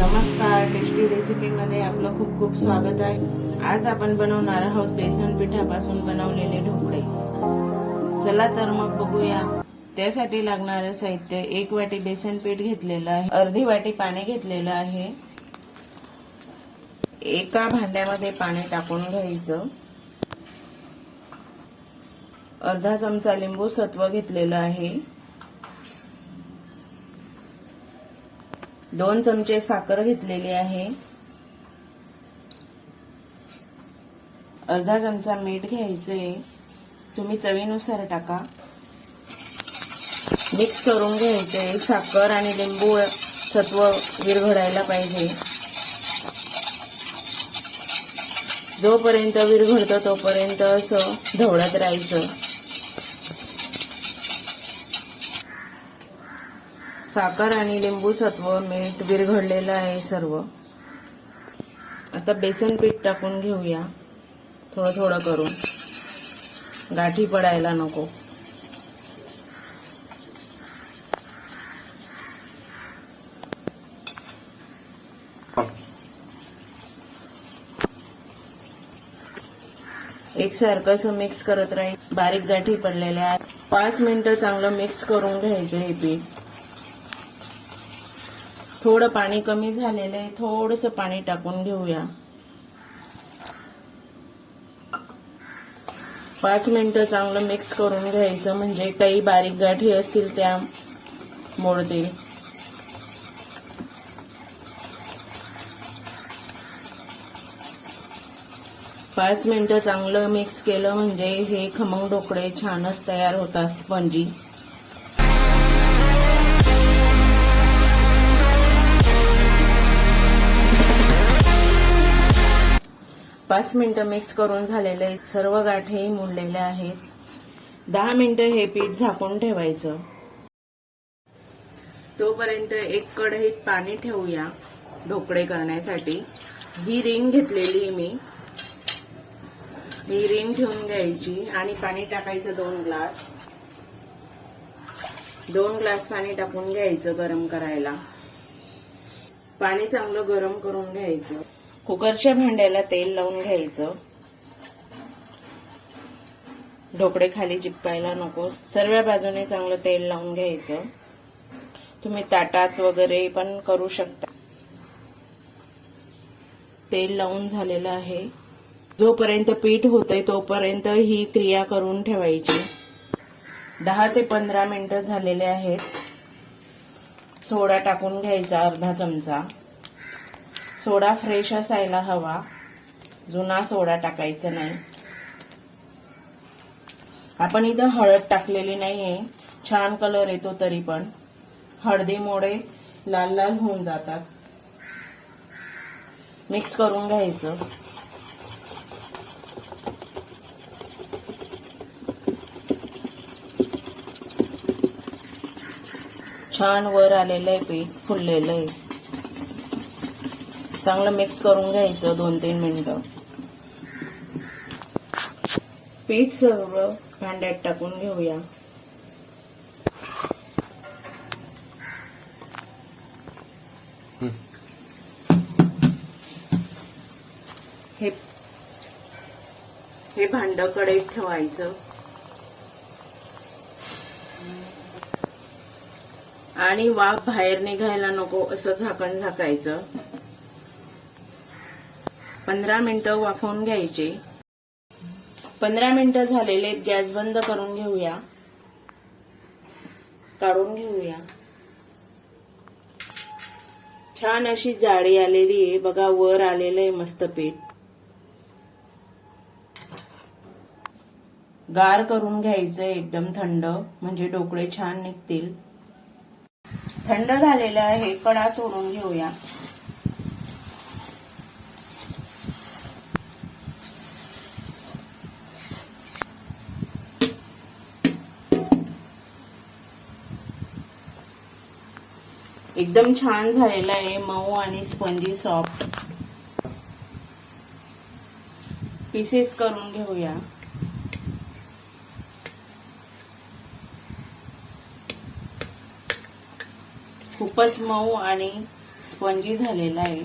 नमस्कार, tasty recipe मध्ये आपलं खूप खूप स्वागत आहे। आज आपण बनवणार आहोत बेसन पिठापासून बनवलेले ढोकळे। चला तर मग बघूया। त्यासाठी लागणारे साहित्य: 1 वाटी बेसन पीठ घेतलेलं आहे, अर्धी वाटी पाणी घेतलेलं आहे, एका भांड्यामध्ये पाणी टाकून घ्यायचं, अर्धा चमचा लिंबू सत्व घेतलेलं आहे, 2 चमचे साखर घेतलेली आहे, अर्धा चमचा मीठ घ्यायचे, तुम्ही चवीनुसार टाका। मिक्स करून घ्यायचे। साखर आणि लिंबू सत्व विरघळायला पाहिजे। जोपर्यंत विरघळतं तोपर्यंत असं ढवळत राहायचं। साखर आणि लिंबू सत्व, मीठ विरघळलेलं आहे सर्व। आता बेसन पीठ टाकून घेऊया, थोडं थोडं करून, गाठी पडायला नको। एकसारखं असं मिक्स करत राहायचं। बारीक गाठी पडलेल्या आहेत। 5 मिनिटं चांगलं मिक्स करून घ्यायचं हे पीठ। थोडं पाणी कमी झालेलं आहे, थोडंसं पाणी टाकून घेऊया। 5 मिनिटं चांगलं मिक्स करून घ्यायचं, म्हणजे काही बारीक गाठी असतील त्या मोडतील। पाच मिनिटं चांगलं मिक्स केलं म्हणजे हे खमंग ढोकळे छानच तयार होतात, स्पंजी। पाच मिनिटं मिक्स करून झालेले सर्व गाठी मोडलेल्या आहेत। 10 मिनिटं हे पीठ झाकून ठेवायचं। तोपर्यंत एक कढईत पाणी ठेवूया ढोकळे करण्यासाठी। ही रिंग घेतलेली मी, ही रिंग ठेवून घ्यायची आणि पाणी टाकायचं 2 ग्लास। 2 ग्लास पाणी टाकून घ्यायचं गरम करायला। पाणी चांगलं गरम करून घ्यायचं। कुकरच्या भांड्याला तेल लावून घ्यायचं। ढोकळे खाली चिपकायला नको, सर्व बाजूने चांगलं तेल लावून घ्यायचं। तुम्ही ताटात वगैरे पण करू शकता। तेल लावून झालेलं आहे। जोपर्यंत पीठ होतंय तोपर्यंत ही क्रिया करून ठेवायची। 10 ते 15 मिनिटं झालेले आहेत। सोडा टाकून घ्यायचा अर्धा चमचा। सोडा फ्रेश असायला हवा, जुना सोडा टाकायचा नाही। आपण इथं हळद टाकलेली नाहीये, छान कलर येतो तरी पण। हळदीमुळे लाल लाल होऊन जातात। मिक्स करून घ्यायचं। छान वर आलेलं आहे पीठ, फुललेलं आहे। चांगलं मिक्स करून घ्यायचं 2-3 मिनिटं। पीठ सर्व भांड्यात टाकून घेऊया। हे भांड कढईत ठेवायचं आणि वाफ बाहेर निघायला नको असं झाकण झाकायचं। 15 मिनिटं वाफवून घ्यायचे। 15 मिनिटं झालेले, गॅस बंद करून घेऊया, काढून घेऊया। छान अशी जाळी आलेली आहे बघा, वर आलेलं आहे मस्त पीठ। गार करून घ्यायचं एकदम थंड, म्हणजे ढोकळे छान निघतील। थंड झालेलं आहे, कडा सोडून घेऊया। एकदम छान झालेला आहे, मऊ आणि स्पंजी सॉफ्ट। पीसेस करून घेऊया। खूपच मऊ आणि स्पंजी झालेला आहे.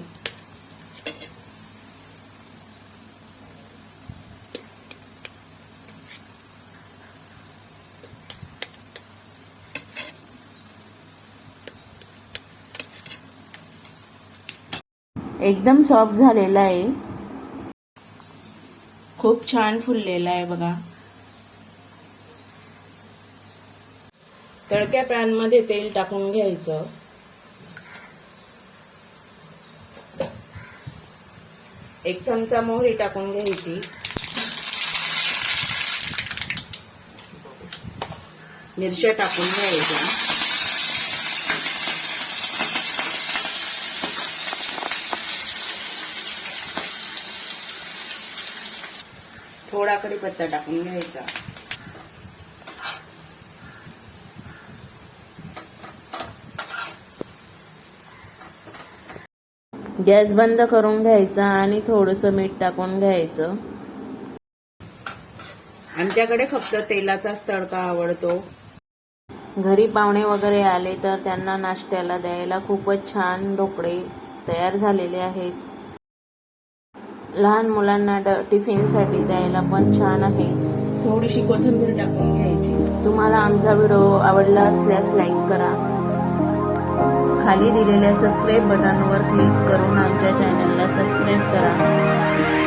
एकदम सॉफ्ट झालेला आहे. खूप छान फुललेला आहे बघा. तळक्या पॅन मध्ये तेल टाकून घ्यायचं. एक चमचा मोहरी टाकून घ्यायची. मिरच्या टाकून घ्यायच्या. थोडा कढीपत्ता टाकून घ्यायचा. गॅस बंद करून घ्यायचा आणि थोडंसं मीठ टाकून घ्यायचं. आमच्याकडे फक्त तेलाचाच तडका आवडतो. घरी पाहुणे वगैरे आले तर त्यांना नाश्त्याला द्यायला खूपच छान ढोकळे तयार झालेले आहेत. लहान मुलांना टिफिनसाठी द्यायला पण छान आहे. थोडीशी कोथिंबीर टाकून घ्यायची. तुम्हाला आमचा व्हिडिओ आवडला असल्यास लाईक करा. खाली दिलेल्या सबस्क्राईब बटनवर क्लिक करून आमच्या चॅनलला सबस्क्राईब करा.